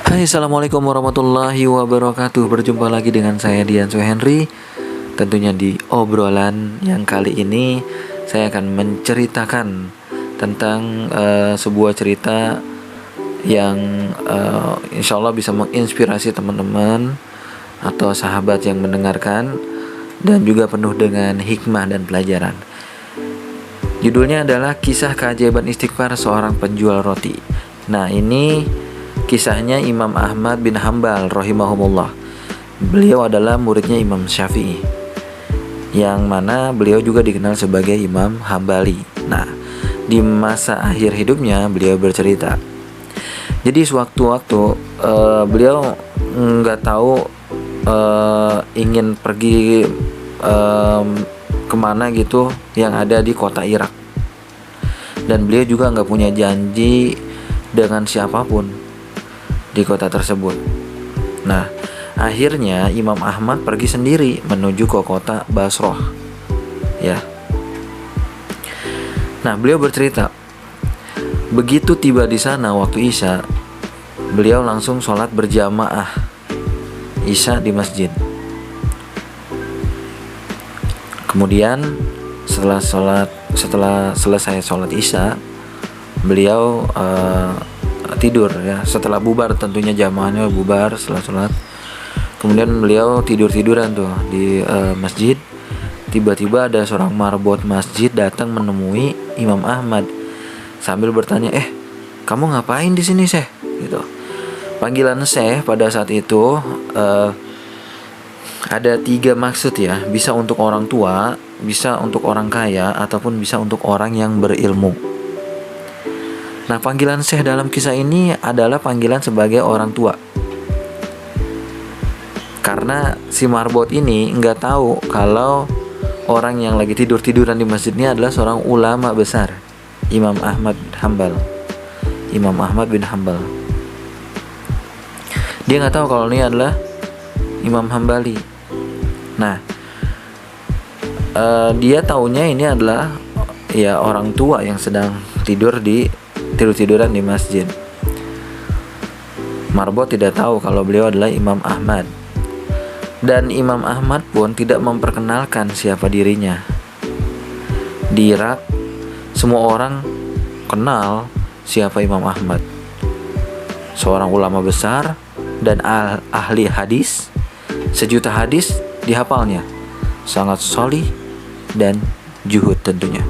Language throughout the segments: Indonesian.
Hai, assalamualaikum warahmatullahi wabarakatuh. Berjumpa lagi dengan saya Dian Henry. Tentunya di obrolan yang kali ini saya akan menceritakan tentang sebuah cerita yang insya Allah bisa menginspirasi teman-teman atau sahabat yang mendengarkan, dan juga penuh dengan hikmah dan pelajaran. Judulnya adalah Kisah Keajaiban Istighfar Seorang Penjual Roti. Nah, ini kisahnya Imam Ahmad bin Hambal rahimahumullah. Beliau adalah muridnya Imam Syafi'i, yang mana beliau juga dikenal sebagai Imam Hambali. Nah, di masa akhir hidupnya beliau bercerita. Jadi sewaktu-waktu beliau nggak tahu ingin pergi kemana gitu yang ada di kota Irak, dan beliau juga nggak punya janji dengan siapapun di kota tersebut. Nah, akhirnya Imam Ahmad pergi sendiri menuju ke kota Basrah, ya. Nah, beliau bercerita, begitu tiba di sana waktu Isya, beliau langsung sholat berjamaah Isya di masjid. Kemudian setelah selesai sholat Isya, beliau tidur, ya. Setelah bubar, tentunya jamaahnya bubar setelah sholat. Kemudian beliau tidur-tiduran tuh di masjid. Tiba-tiba ada seorang marbot masjid datang menemui Imam Ahmad sambil bertanya, kamu ngapain di sini, Syekh? Gitu. Panggilan Syekh pada saat itu ada 3 maksud, ya. Bisa untuk orang tua, bisa untuk orang kaya, ataupun bisa untuk orang yang berilmu. Nah, panggilan Syekh dalam kisah ini adalah panggilan sebagai orang tua, karena si marbot ini nggak tahu kalau orang yang lagi tidur-tiduran di masjid ini adalah seorang ulama besar, Imam Ahmad bin Hambal. Dia nggak tahu kalau ini adalah Imam Hambali. Nah, dia taunya ini adalah ya orang tua yang sedang tidur-tiduran di masjid. Marbot tidak tahu kalau beliau adalah Imam Ahmad. Dan Imam Ahmad pun tidak memperkenalkan siapa dirinya. Di Irak, semua orang kenal siapa Imam Ahmad. Seorang ulama besar dan ahli hadis. 1.000.000 hadis dihafalnya. Sangat sholih dan zuhud tentunya.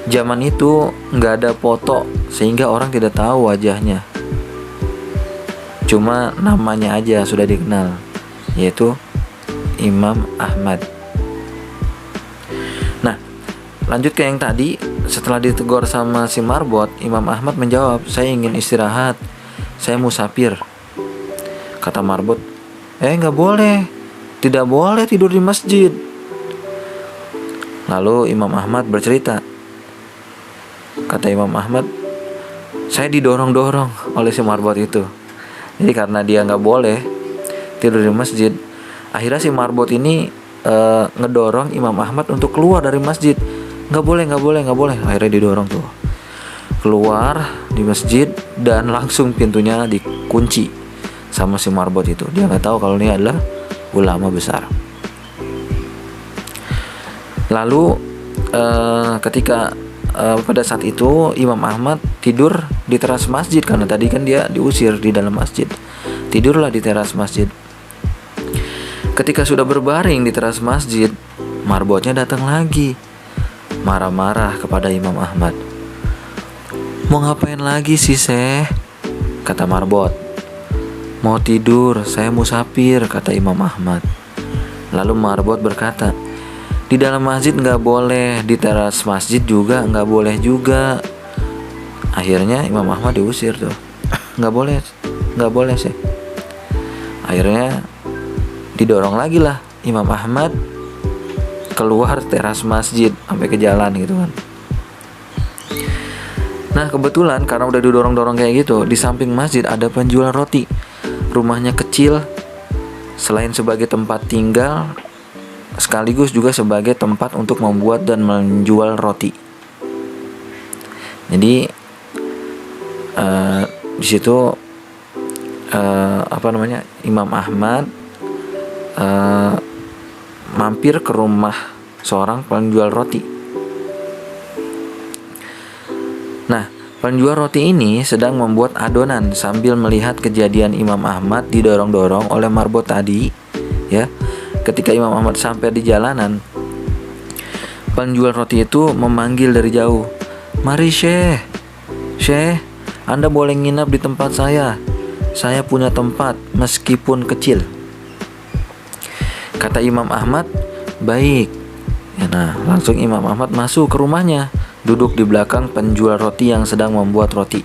Zaman itu nggak ada foto, sehingga orang tidak tahu wajahnya. Cuma namanya aja sudah dikenal, yaitu Imam Ahmad. Nah, lanjut ke yang tadi. Setelah ditegur sama si marbot, Imam Ahmad menjawab, saya ingin istirahat, saya musafir. Kata marbot, nggak boleh, tidak boleh tidur di masjid. Lalu Imam Ahmad bercerita. Kata Imam Ahmad, saya didorong-dorong oleh si marbot itu. Jadi karena dia nggak boleh tidur di masjid, akhirnya si marbot ini ngedorong Imam Ahmad untuk keluar dari masjid. Nggak boleh. Akhirnya didorong tuh keluar di masjid, dan langsung pintunya dikunci sama si marbot itu. Dia nggak tahu kalau ini adalah ulama besar. Lalu ketika pada saat itu Imam Ahmad tidur di teras masjid, karena tadi kan dia diusir di dalam masjid. Tidurlah di teras masjid. Ketika sudah berbaring di teras masjid, marbotnya datang lagi, marah-marah kepada Imam Ahmad. Mau ngapain lagi sih, Syekh? Kata marbot. Mau tidur, saya musafir, kata Imam Ahmad. Lalu marbot berkata, di dalam masjid nggak boleh, di teras masjid juga nggak boleh juga. Akhirnya Imam Ahmad diusir tuh. Nggak boleh sih. Akhirnya didorong lagi lah Imam Ahmad keluar teras masjid sampai ke jalan gitu kan. Nah kebetulan karena udah didorong-dorong kayak gitu, di samping masjid ada penjual roti. Rumahnya kecil, selain sebagai tempat tinggal, sekaligus juga sebagai tempat untuk membuat dan menjual roti. Jadi di situ Imam Ahmad mampir ke rumah seorang penjual roti. Nah, penjual roti ini sedang membuat adonan sambil melihat kejadian Imam Ahmad didorong-dorong oleh marbot tadi, ya. Ketika Imam Ahmad sampai di jalanan, penjual roti itu memanggil dari jauh, "Mari Syekh, Anda boleh nginap di tempat saya. Saya punya tempat meskipun kecil." Kata Imam Ahmad, "Baik." Ya, nah, langsung Imam Ahmad masuk ke rumahnya, duduk di belakang penjual roti yang sedang membuat roti.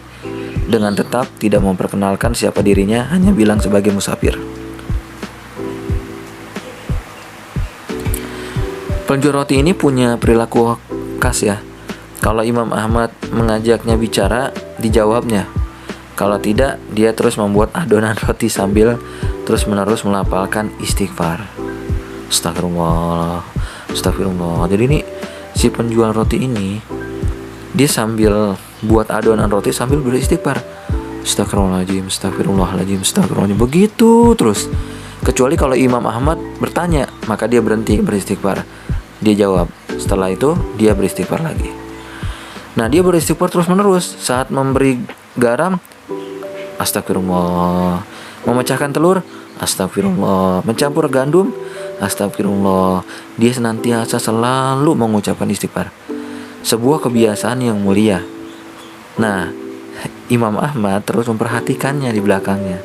Dengan tetap tidak memperkenalkan siapa dirinya, hanya bilang sebagai musafir. Penjual roti ini punya perilaku khas ya. Kalau Imam Ahmad mengajaknya bicara, dijawabnya. Kalau tidak, dia terus membuat adonan roti sambil terus-menerus melafalkan istighfar. Astagfirullah. Jadi ini si penjual roti ini, dia sambil buat adonan roti sambil beristighfar. Astagfirullahaladzim. Begitu terus. Kecuali kalau Imam Ahmad bertanya, maka dia berhenti beristighfar. Dia jawab. Setelah itu dia beristighfar lagi. Nah, dia beristighfar terus-menerus. Saat memberi garam, astagfirullah. Memecahkan telur, astagfirullah. Mencampur gandum, astagfirullah. Dia senantiasa selalu mengucapkan istighfar. Sebuah kebiasaan yang mulia. Nah, Imam Ahmad terus memperhatikannya di belakangnya.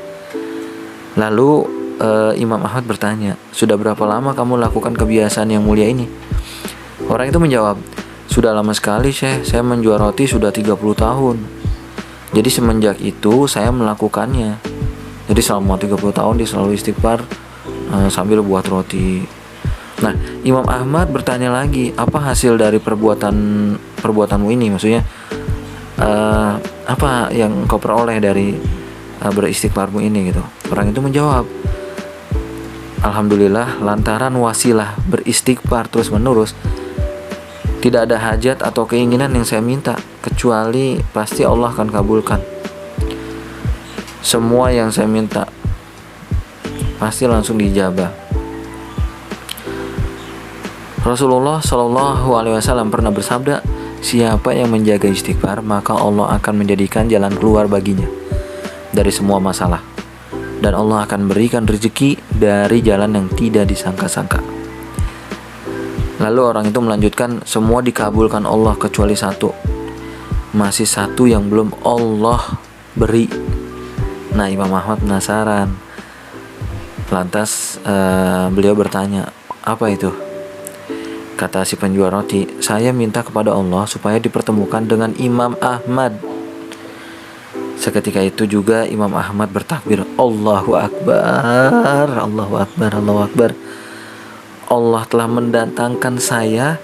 Lalu Imam Ahmad bertanya, "Sudah berapa lama kamu lakukan kebiasaan yang mulia ini?" Orang itu menjawab, "Sudah lama sekali Syekh, saya menjual roti sudah 30 tahun. Jadi semenjak itu saya melakukannya." Jadi selama 30 tahun dia selalu istighfar sambil buat roti. Nah, Imam Ahmad bertanya lagi, "Apa hasil dari perbuatanmu ini?" Maksudnya apa yang kau peroleh dari beristighfarmu ini gitu. Orang itu menjawab, "Alhamdulillah, lantaran wasilah beristighfar terus menerus, tidak ada hajat atau keinginan yang saya minta, kecuali pasti Allah akan kabulkan. Semua yang saya minta pasti langsung dijabah." Rasulullah SAW pernah bersabda, "Siapa yang menjaga istighfar, maka Allah akan menjadikan jalan keluar baginya dari semua masalah, dan Allah akan berikan rezeki dari jalan yang tidak disangka-sangka." Lalu orang itu melanjutkan, "Semua dikabulkan Allah kecuali satu. Masih satu yang belum Allah beri." Nah, Imam Ahmad penasaran. Lantas beliau bertanya, "Apa itu?" Kata si penjual roti, "Saya minta kepada Allah supaya dipertemukan dengan Imam Ahmad." Seketika itu juga Imam Ahmad bertakbir, "Allahu Akbar, Allahu Akbar, Allahu Akbar. Allah telah mendatangkan saya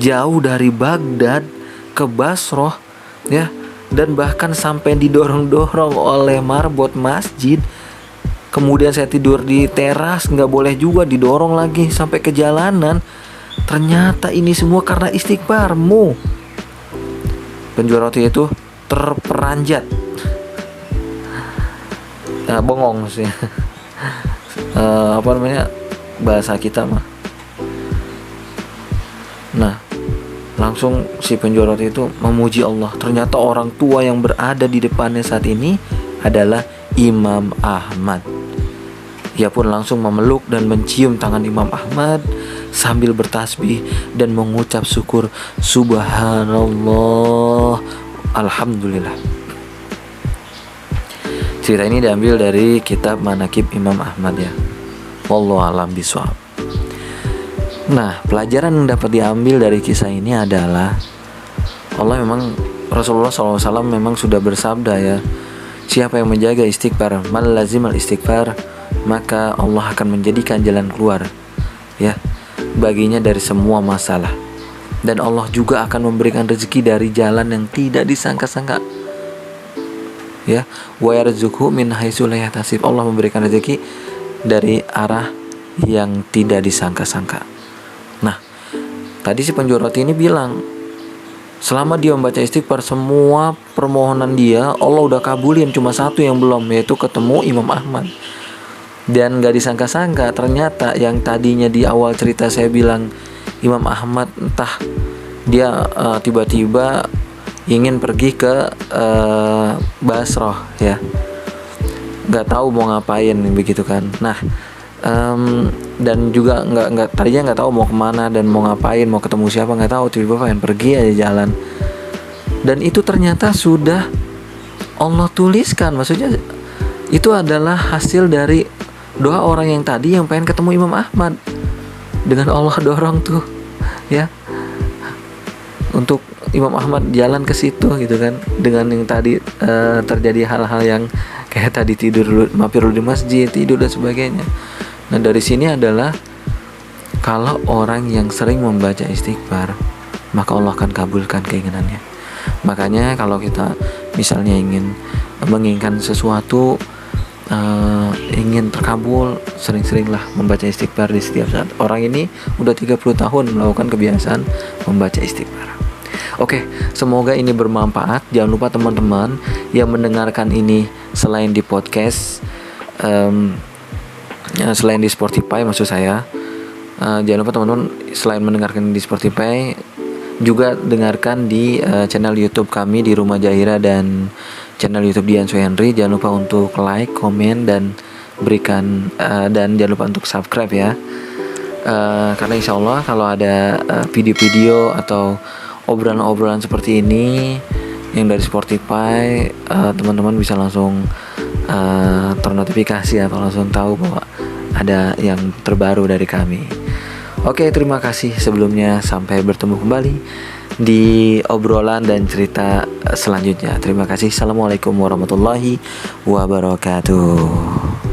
jauh dari Baghdad ke Basrah, ya, dan bahkan sampai didorong-dorong oleh marbot masjid. Kemudian saya tidur di teras, nggak boleh juga, didorong lagi sampai ke jalanan. Ternyata ini semua karena istighfarmu." Penjual roti itu terperanjat, bengong sih. Bahasa kita mah. Nah, langsung si penjual roti itu memuji Allah. Ternyata orang tua yang berada di depannya saat ini adalah Imam Ahmad. Ia pun langsung memeluk dan mencium tangan Imam Ahmad sambil bertasbih dan mengucap syukur, "Subhanallah, Alhamdulillah." Cerita ini diambil dari kitab Manaqib Imam Ahmad ya. Wallahu a'lam bishawab. Nah, pelajaran yang dapat diambil dari kisah ini adalah Rasulullah SAW memang sudah bersabda ya, siapa yang menjaga istighfar, man lazimal istighfar, maka Allah akan menjadikan jalan keluar ya baginya dari semua masalah, dan Allah juga akan memberikan rezeki dari jalan yang tidak disangka-sangka ya. Wa yarzuqhu min haitsu la yahtasib, Allah memberikan rezeki dari arah yang tidak disangka-sangka. Nah, tadi si penjual roti ini bilang, selama dia membaca istighfar, semua permohonan dia Allah udah kabulin, cuma satu yang belum, yaitu ketemu Imam Ahmad. Dan gak disangka-sangka ternyata yang tadinya di awal cerita saya bilang Imam Ahmad entah dia tiba-tiba ingin pergi ke Basrah ya, gak tahu mau ngapain begitu kan. Nah, dan juga tadinya nggak tahu mau kemana dan mau ngapain, mau ketemu siapa nggak tahu, tiba-tiba pengen pergi aja jalan. Dan itu ternyata sudah Allah tuliskan, maksudnya itu adalah hasil dari doa orang yang tadi yang pengen ketemu Imam Ahmad, dengan Allah dorong tuh ya untuk Imam Ahmad jalan ke situ gitu kan. Dengan yang tadi terjadi hal-hal yang kayak tadi mampir di masjid, tidur dan sebagainya. Nah, dari sini adalah kalau orang yang sering membaca istighfar, maka Allah akan kabulkan keinginannya. Makanya kalau kita misalnya menginginkan sesuatu, ingin terkabul, sering-seringlah membaca istighfar di setiap saat. Orang ini udah 30 tahun melakukan kebiasaan membaca istighfar. Oke, semoga ini bermanfaat. Jangan lupa teman-teman yang mendengarkan ini selain di podcast, selain di Spotify maksud saya, jangan lupa teman-teman selain mendengarkan di Spotify juga dengarkan di channel YouTube kami di Rumah Jahira dan channel YouTube Dian Suhenry. Jangan lupa untuk like, komen dan berikan dan jangan lupa untuk subscribe ya, karena insya Allah kalau ada video-video atau obrolan-obrolan seperti ini yang dari Spotify, teman-teman bisa langsung ternotifikasi atau langsung tahu bahwa ada yang terbaru dari kami. Oke, terima kasih sebelumnya. Sampai bertemu kembali di obrolan dan cerita selanjutnya. Terima kasih. Assalamualaikum warahmatullahi wabarakatuh.